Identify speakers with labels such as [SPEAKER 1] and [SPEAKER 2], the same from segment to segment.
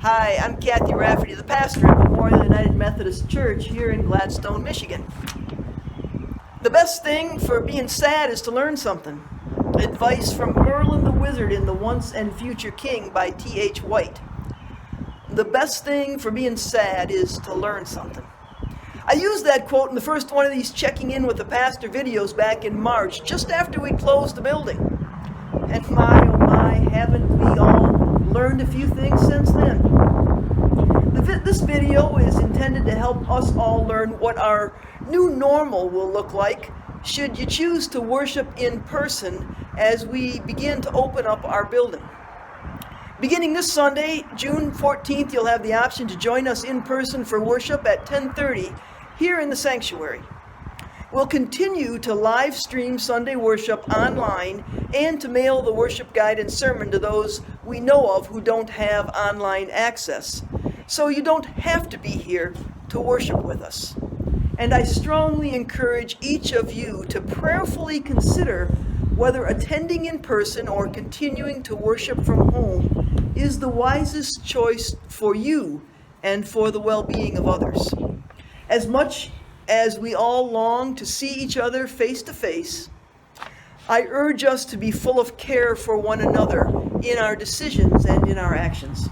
[SPEAKER 1] Hi, I'm Kathy Rafferty, the pastor at Memorial United Methodist Church here in Gladstone, Michigan. The best thing for being sad is to learn something. Advice from Merlin the Wizard in The Once and Future King by T.H. White. The best thing for being sad is to learn something. I used that quote in the first one of these checking in with the pastor videos back in March, just after we closed the building. And my, oh my, haven't we all learned a few things since then? This video is intended to help us all learn what our new normal will look like should you choose to worship in person as we begin to open up our building. Beginning this Sunday, June 14th, you'll have the option to join us in person for worship at 10:30 here in the sanctuary. We'll continue to live stream Sunday worship online and to mail the worship guide and sermon to those we know of who don't have online access. So you don't have to be here to worship with us. And I strongly encourage each of you to prayerfully consider whether attending in person or continuing to worship from home is the wisest choice for you and for the well-being of others. As much as we all long to see each other face to face, I urge us to be full of care for one another in our decisions and in our actions.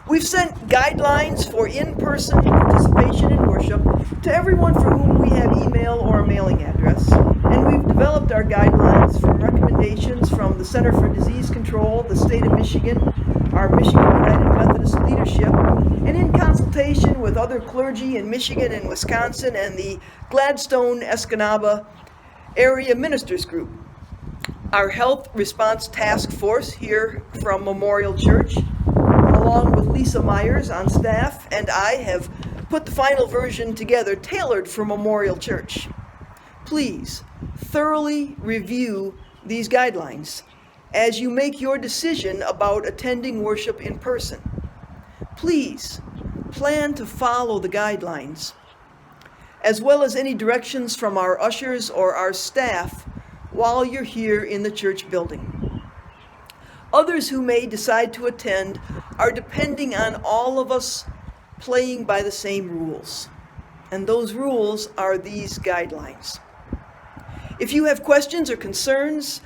[SPEAKER 1] We've sent guidelines for in-person participation in worship to everyone for whom we have email or a mailing address, and we've developed our guidelines from recommendations from the Center for Disease Control, the state of Michigan, our Michigan United Methodist leadership, and in consultation with other clergy in Michigan and Wisconsin and the Gladstone-Escanaba Area Ministers Group. Our Health Response Task Force here from Memorial Church, along with Lisa Myers on staff, and I have put the final version together tailored for Memorial Church. Please thoroughly review these guidelines as you make your decision about attending worship in person. Please plan to follow the guidelines, as well as any directions from our ushers or our staff while you're here in the church building. Others who may decide to attend are depending on all of us playing by the same rules. And those rules are these guidelines. If you have questions or concerns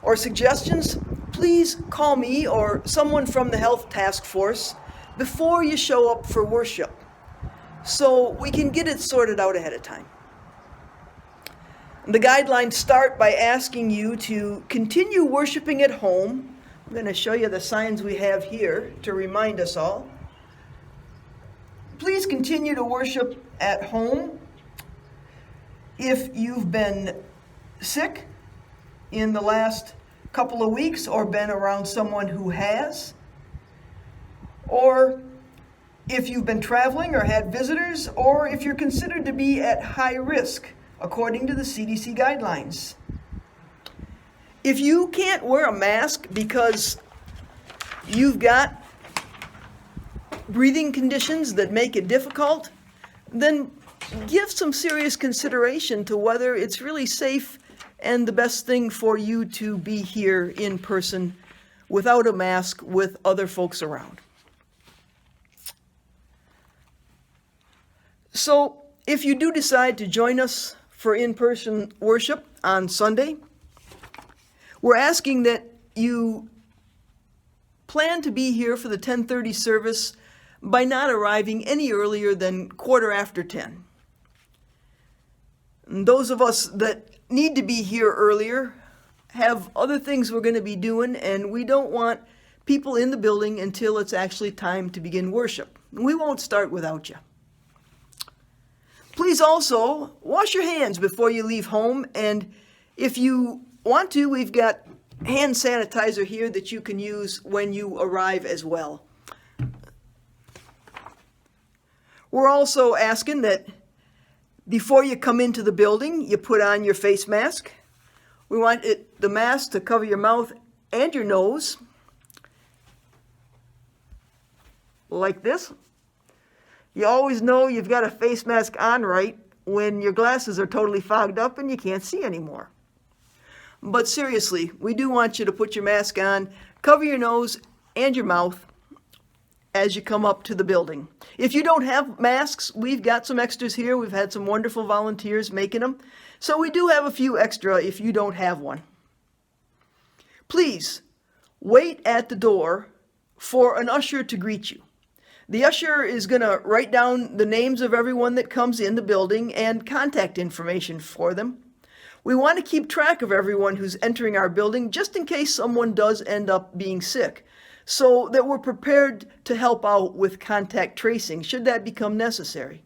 [SPEAKER 1] or suggestions, please call me or someone from the Health Task Force before you show up for worship, so we can get it sorted out ahead of time. The guidelines start by asking you to continue worshiping at home. I'm going to show you the signs we have here to remind us all. Please continue to worship at home. If you've been sick in the last couple of weeks or been around someone who has, or if you've been traveling or had visitors, or if you're considered to be at high risk according to the CDC guidelines. If you can't wear a mask because you've got breathing conditions that make it difficult, then give some serious consideration to whether it's really safe and the best thing for you to be here in person without a mask with other folks around. So if you do decide to join us for in-person worship on Sunday, we're asking that you plan to be here for the 10:30 service by not arriving any earlier than 10:15. And those of us that need to be here earlier have other things we're going to be doing, and we don't want people in the building until it's actually time to begin worship. We won't start without you. Please also wash your hands before you leave home, and if you want to, we've got hand sanitizer here that you can use when you arrive as well. We're also asking that before you come into the building, you put on your face mask. We want the mask to cover your mouth and your nose, like this. You always know you've got a face mask on right when your glasses are totally fogged up and you can't see anymore. But seriously, we do want you to put your mask on, cover your nose and your mouth, as you come up to the building. If you don't have masks, we've got some extras here. We've had some wonderful volunteers making them. So we do have a few extra if you don't have one. Please wait at the door for an usher to greet you. The usher is going to write down the names of everyone that comes in the building and contact information for them. We want to keep track of everyone who's entering our building just in case someone does end up being sick, so that we're prepared to help out with contact tracing should that become necessary.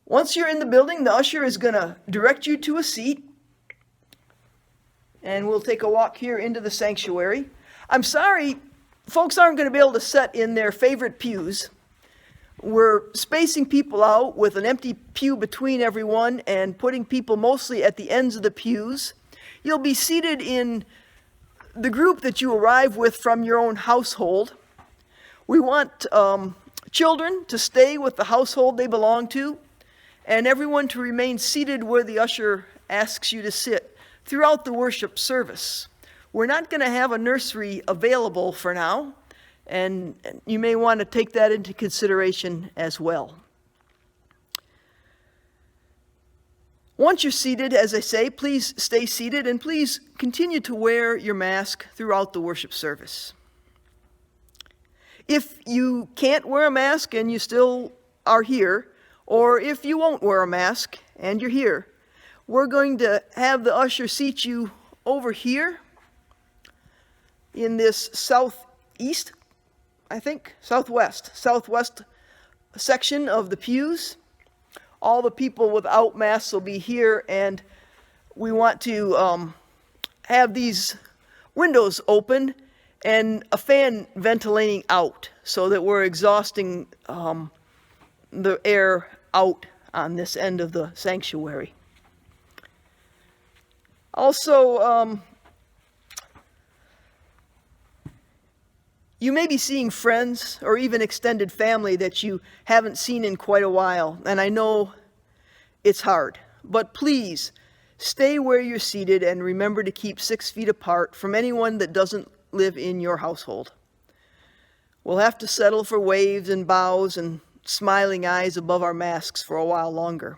[SPEAKER 1] Once you're in the building, the usher is going to direct you to a seat, and we'll take a walk here into the sanctuary. I'm sorry, folks aren't going to be able to sit in their favorite pews. We're spacing people out with an empty pew between everyone and putting people mostly at the ends of the pews. You'll be seated in the group that you arrive with from your own household. We want children to stay with the household they belong to, and everyone to remain seated where the usher asks you to sit throughout the worship service. We're not going to have a nursery available for now, and you may want to take that into consideration as well. Once you're seated, as I say, please stay seated and please continue to wear your mask throughout the worship service. If you can't wear a mask and you still are here, or if you won't wear a mask and you're here, we're going to have the usher seat you over here in this southwest section of the pews. All the people without masks will be here, and we want to have these windows open and a fan ventilating out so that we're exhausting the air out on this end of the sanctuary. Also, you may be seeing friends or even extended family that you haven't seen in quite a while, and I know it's hard, but please stay where you're seated and remember to keep 6 feet apart from anyone that doesn't live in your household. We'll have to settle for waves and bows and smiling eyes above our masks for a while longer.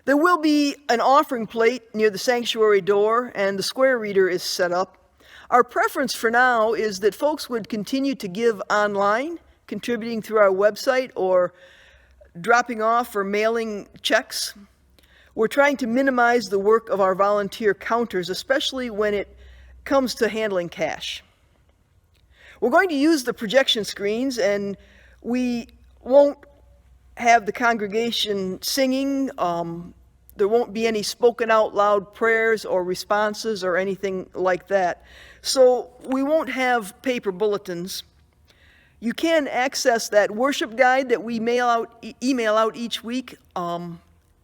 [SPEAKER 1] There will be an offering plate near the sanctuary door, and the square reader is set up. Our preference for now is that folks would continue to give online, contributing through our website or dropping off or mailing checks. We're trying to minimize the work of our volunteer counters, especially when it comes to handling cash. We're going to use the projection screens, and we won't have the congregation singing. There won't be any spoken out loud prayers or responses or anything like that. So we won't have paper bulletins. You can access that worship guide that we email out each week.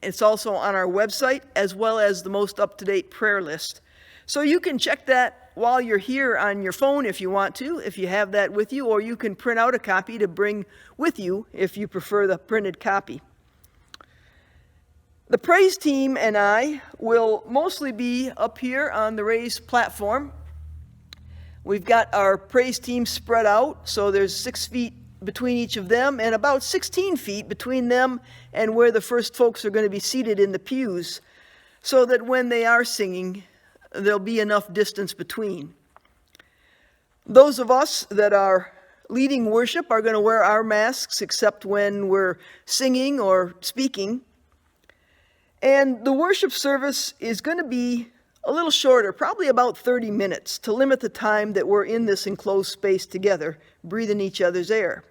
[SPEAKER 1] It's also on our website, as well as the most up-to-date prayer list. So you can check that while you're here on your phone if you want to, if you have that with you, or you can print out a copy to bring with you if you prefer the printed copy. The praise team and I will mostly be up here on the raised platform. We've got our praise team spread out, so there's 6 feet between each of them and about 16 feet between them and where the first folks are going to be seated in the pews, so that when they are singing, there'll be enough distance between. Those of us that are leading worship are going to wear our masks except when we're singing or speaking. And the worship service is going to be a little shorter, probably about 30 minutes, to limit the time that we're in this enclosed space together, breathing each other's air.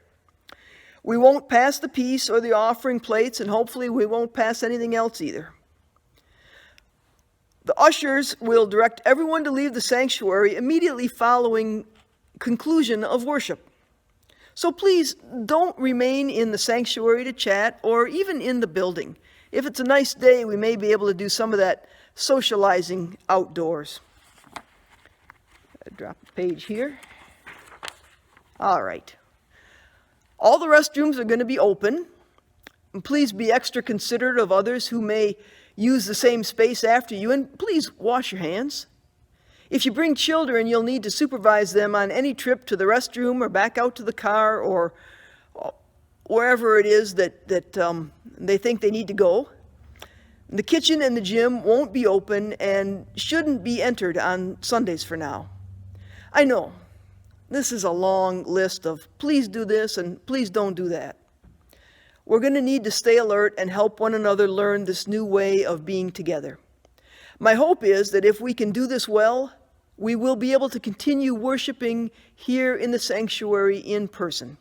[SPEAKER 1] We won't pass the peace or the offering plates, and hopefully we won't pass anything else either. The ushers will direct everyone to leave the sanctuary immediately following conclusion of worship. So please don't remain in the sanctuary to chat or even in the building. If it's a nice day, we may be able to do some of that socializing outdoors. Drop the page here. All right. All the restrooms are going to be open. And please be extra considerate of others who may use the same space after you, and please wash your hands. If you bring children, you'll need to supervise them on any trip to the restroom or back out to the car or wherever it is that they think they need to go. The kitchen and the gym won't be open and shouldn't be entered on Sundays for now. I know, this is a long list of please do this and please don't do that. We're going to need to stay alert and help one another learn this new way of being together. My hope is that if we can do this well, we will be able to continue worshiping here in the sanctuary in person.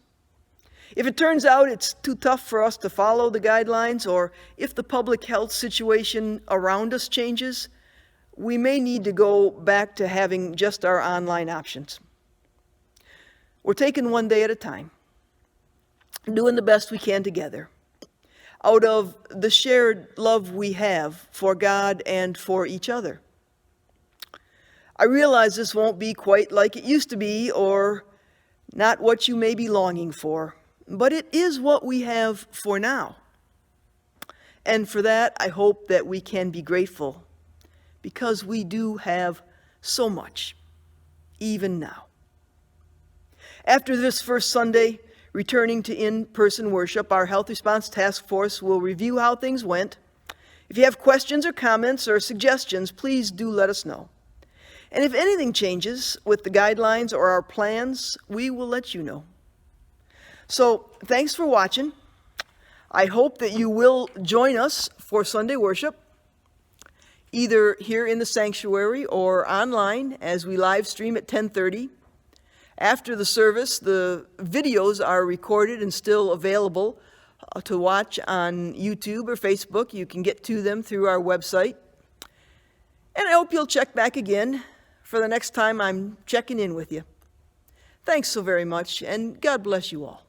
[SPEAKER 1] If it turns out it's too tough for us to follow the guidelines, or if the public health situation around us changes, we may need to go back to having just our online options. We're taking one day at a time, doing the best we can together, out of the shared love we have for God and for each other. I realize this won't be quite like it used to be, or not what you may be longing for, but it is what we have for now. And for that, I hope that we can be grateful, because we do have so much, even now. After this first Sunday, returning to in-person worship, our Health Response Task Force will review how things went. If you have questions or comments or suggestions, please do let us know. And if anything changes with the guidelines or our plans, we will let you know. So, thanks for watching. I hope that you will join us for Sunday worship, either here in the sanctuary or online as we live stream at 10:30. After the service, the videos are recorded and still available to watch on YouTube or Facebook. You can get to them through our website. And I hope you'll check back again for the next time I'm checking in with you. Thanks so very much, and God bless you all.